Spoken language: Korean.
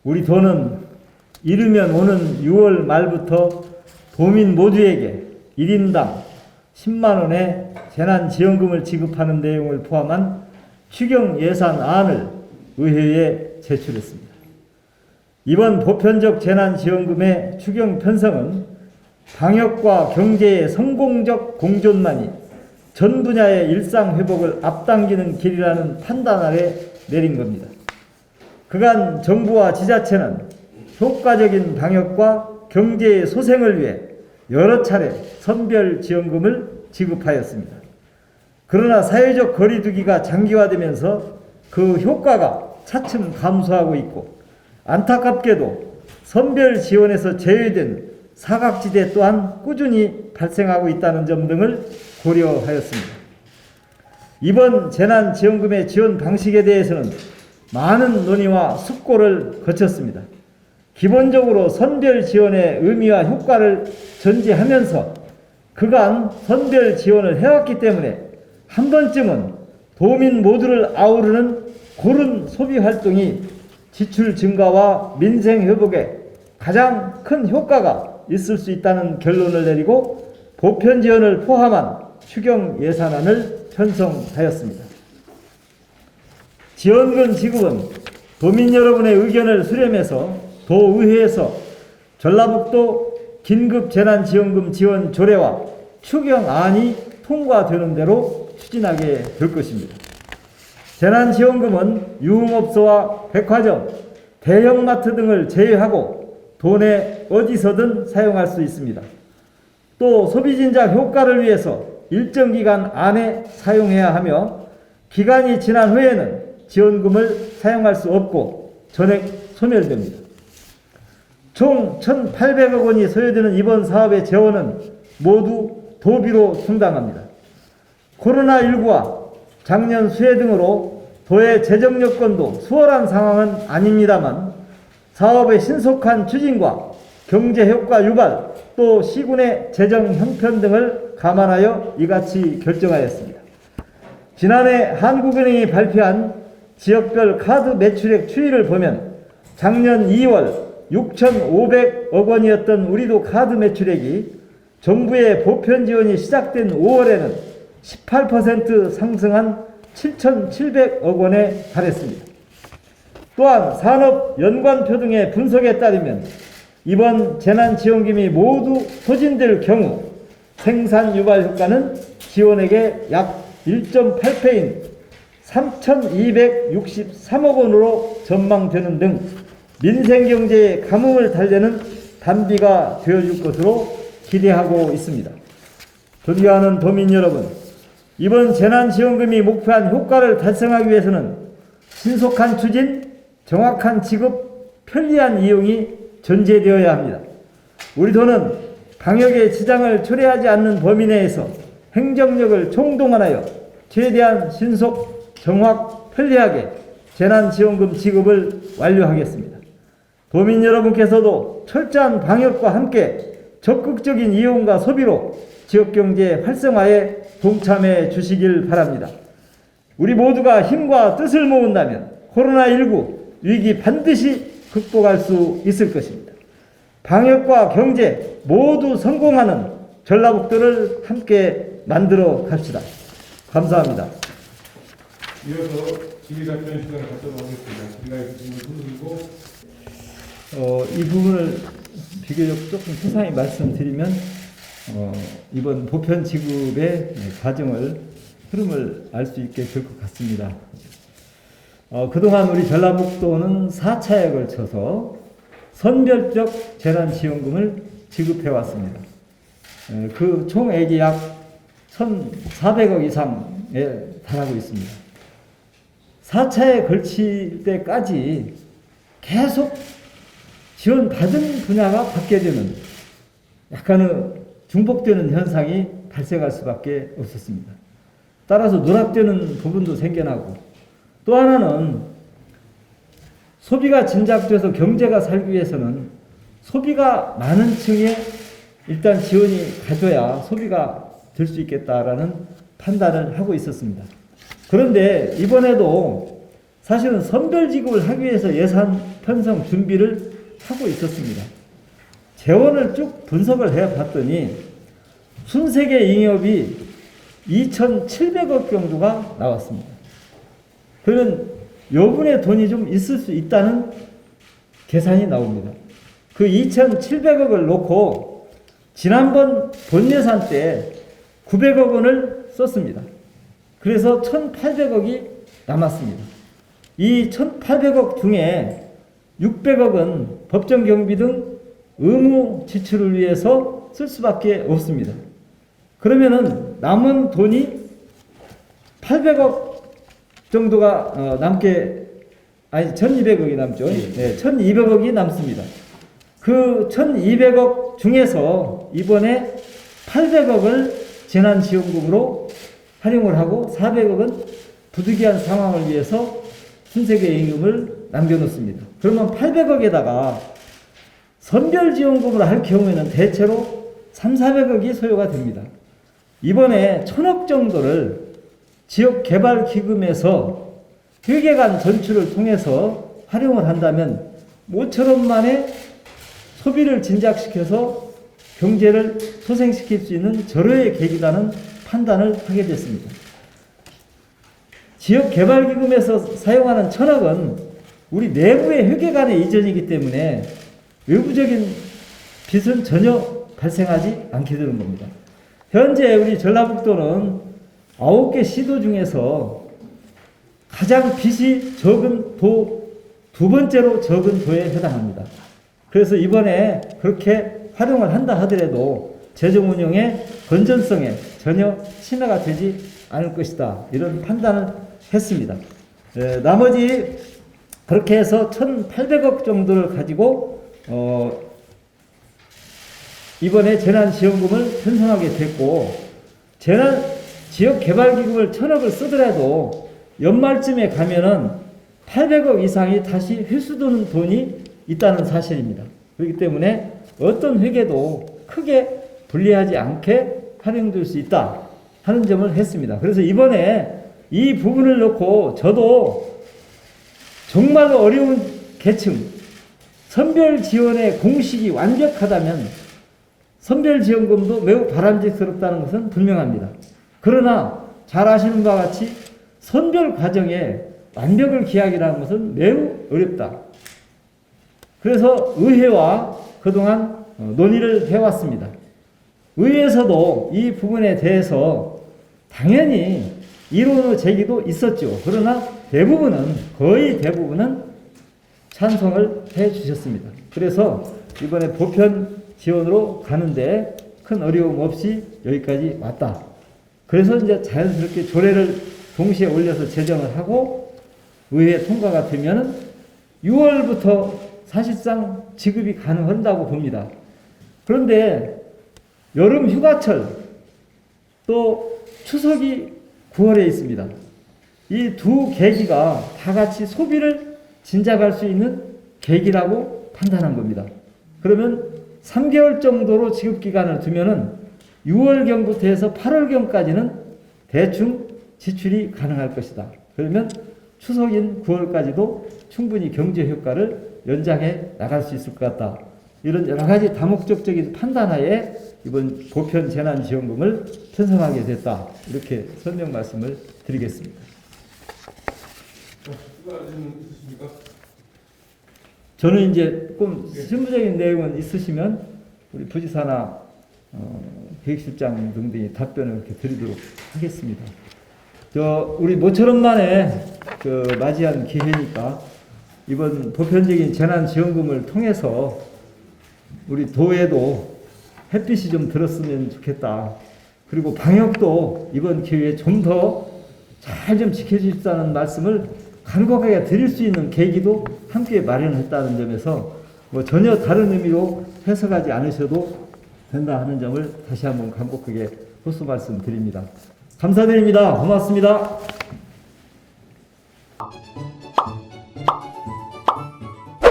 우리 도는 이르면 오는 6월 말부터 도민 모두에게 1인당 10만 원의 재난지원금을 지급하는 내용을 포함한 추경 예산안을 의회에 제출했습니다. 이번 보편적 재난지원금의 추경 편성은 방역과 경제의 성공적 공존만이 전 분야의 일상회복을 앞당기는 길이라는 판단 아래 내린 겁니다. 그간 정부와 지자체는 효과적인 방역과 경제의 소생을 위해 여러 차례 선별지원금을 지급하였습니다. 그러나 사회적 거리두기가 장기화되면서 그 효과가 차츰 감소하고 있고, 안타깝게도 선별지원에서 제외된 사각지대 또한 꾸준히 발생하고 있다는 점 등을 고려하였습니다. 이번 재난지원금의 지원 방식에 대해서는 많은 논의와 숙고를 거쳤습니다. 기본적으로 선별지원의 의미와 효과를 전제하면서 그간 선별지원을 해왔기 때문에 한 번쯤은 도민 모두를 아우르는 고른 소비활동이 지출 증가와 민생회복에 가장 큰 효과가 있을 수 있다는 결론을 내리고 보편지원을 포함한 추경 예산안을 편성하였습니다. 지원금 지급은 도민 여러분의 의견을 수렴해서 도의회에서 전라북도 긴급재난지원금 지원 조례와 추경안이 통과되는 대로 추진하게 될 것입니다. 재난지원금은 유흥업소와 백화점, 대형마트 등을 제외하고 도내 어디서든 사용할 수 있습니다. 또 소비진작 효과를 위해서 일정 기간 안에 사용해야 하며, 기간이 지난 후에는 지원금을 사용할 수 없고 전액 소멸됩니다. 총 1,800억 원이 소요되는 이번 사업의 재원은 모두 도비로 충당합니다. 코로나19와 작년 수해 등으로 도의 재정 여건도 수월한 상황은 아닙니다만, 사업의 신속한 추진과 경제 효과 유발, 또 시군의 재정 형편 등을 감안하여 이같이 결정하였습니다. 지난해 한국은행이 발표한 지역별 카드 매출액 추이를 보면 작년 2월 6,500억 원이었던 우리도 카드 매출액이 정부의 보편 지원이 시작된 5월에는 18% 상승한 7,700억 원에 달했습니다. 또한 산업 연관표 등의 분석에 따르면 이번 재난지원금이 모두 소진될 경우 생산 유발 효과는 지원액의 약 1.8배인 3,263억 원으로 전망되는 등 민생경제의 가뭄을 달래는 단비가 되어줄 것으로 기대하고 있습니다. 존경하는 도민 여러분, 이번 재난지원금이 목표한 효과를 달성하기 위해서는 신속한 추진, 정확한 지급, 편리한 이용이 전제되어야 합니다. 우리 도는 방역에 지장을 초래하지 않는 범위 내에서 행정력을 총동원하여 최대한 신속, 정확, 편리하게 재난지원금 지급을 완료하겠습니다. 도민 여러분께서도 철저한 방역과 함께 적극적인 이용과 소비로 지역경제 활성화에 동참해 주시길 바랍니다. 우리 모두가 힘과 뜻을 모은다면 코로나19 위기 반드시 극복할 수 있을 것입니다. 방역과 경제 모두 성공하는 전라북도를 함께 만들어 갑시다. 감사합니다. 이어서 질의답변 시간을 갖도록 하겠습니다. 질의가 있으신 분을 들고 이 부분을 비교적 조금 세상히 말씀드리면 이번 보편 지급의 과정을 흐름을 알 수 있게 될 것 같습니다. 그동안 우리 전라북도는 4차에 걸쳐서 선별적 재난지원금을 지급해 왔습니다. 그 총액이 약 1,400억 이상에 달하고 있습니다. 4차에 걸칠 때까지 계속 지원받은 분야가 바뀌어지는 약간의 중복되는 현상이 발생할 수밖에 없었습니다. 따라서 누락되는 부분도 생겨나고, 또 하나는 소비가 진작돼서 경제가 살기 위해서는 소비가 많은 층에 일단 지원이 가져야 소비가 될 수 있겠다라는 판단을 하고 있었습니다. 그런데 이번에도 사실은 선별지급을 하기 위해서 예산 편성 준비를 하고 있었습니다. 재원을 쭉 분석을 해봤더니 순세계 잉여비 2,700억 정도가 나왔습니다. 그러면 여분의 돈이 좀 있을 수 있다는 계산이 나옵니다. 그 2,700억을 놓고 지난번 본예산 때 900억 원을 썼습니다. 그래서 1,800억이 남았습니다. 이 1,800억 중에 600억은 법정경비 등 의무 지출을 위해서 쓸 수밖에 없습니다. 그러면은 남은 돈이 800억 정도가 남게, 아니 1200억이 남죠. 네, 1200억이 남습니다. 그 1200억 중에서 이번에 800억을 재난지원금으로 활용을 하고 400억은 부득이한 상황을 위해서 순세계 임금을 남겨놓습니다. 그러면 800억에다가 선별지원금을 할 경우에는 대체로 3,400억이 소요가 됩니다. 이번에 1,000억 정도를 지역개발기금에서 회계간 전출을 통해서 활용을 한다면 모처럼 만에 소비를 진작시켜서 경제를 소생시킬 수 있는 절호의 계기라는 판단을 하게 됐습니다. 지역개발기금에서 사용하는 1,000억은 우리 내부의 회계간의 이전이기 때문에 외부적인 빚은 전혀 발생하지 않게 되는 겁니다. 현재 우리 전라북도는 9개 시도 중에서 가장 빚이 적은 도, 두 번째로 적은 도에 해당합니다. 그래서 이번에 그렇게 활용을 한다 하더라도 재정 운영의 건전성에 전혀 침해가 되지 않을 것이다. 이런 판단을 했습니다. 나머지 그렇게 해서 1,800억 정도를 가지고 이번에 재난지원금을 편성하게 됐고, 지역개발기금을 1,000억을 쓰더라도 연말쯤에 가면은 800억 이상이 다시 회수되는 돈이 있다는 사실입니다. 그렇기 때문에 어떤 회계도 크게 불리하지 않게 활용될 수 있다 하는 점을 했습니다. 그래서 이번에 이 부분을 놓고 저도 정말 어려운 계층, 선별지원의 공식이 완벽하다면 선별지원금도 매우 바람직스럽다는 것은 분명합니다. 그러나 잘 아시는 바와 같이 선별 과정에 완벽을 기하기라는 것은 매우 어렵다. 그래서 의회와 그동안 논의를 해왔습니다. 의회에서도 이 부분에 대해서 당연히 이론의 제기도 있었죠. 그러나 거의 대부분은 찬성을 해 주셨습니다. 그래서 이번에 보편 지원으로 가는데 큰 어려움 없이 여기까지 왔다. 그래서 이제 자연스럽게 조례를 동시에 올려서 제정을 하고 의회 통과가 되면은 6월부터 사실상 지급이 가능한다고 봅니다. 그런데 여름 휴가철 또 추석이 9월에 있습니다. 이 두 계기가 다 같이 소비를 진작할 수 있는 계기라고 판단한 겁니다. 그러면 3개월 정도로 지급기간을 두면은 6월경부터 해서 8월경까지는 대충 지출이 가능할 것이다. 그러면 추석인 9월까지도 충분히 경제 효과를 연장해 나갈 수 있을 것 같다. 이런 여러 가지 다목적적인 판단하에 이번 보편 재난지원금을 편성하게 됐다. 이렇게 설명 말씀을 드리겠습니다. 있으십니까? 저는 이제 조금 실무적인 내용은 있으시면 우리 부지사나 계획실장 등등이 답변을 이렇게 드리도록 하겠습니다. 우리 모처럼 만에 맞이한 기회니까 이번 보편적인 재난지원금을 통해서 우리 도에도 햇빛이 좀 들었으면 좋겠다. 그리고 방역도 이번 기회에 좀 더 잘 좀 지켜주십사는 말씀을 간곡하게 드릴 수 있는 계기도 함께 마련했다는 점에서 전혀 다른 의미로 해석하지 않으셔도 된다 하는 점을 다시 한번 간곡하게 호소 말씀드립니다. 감사드립니다. 고맙습니다.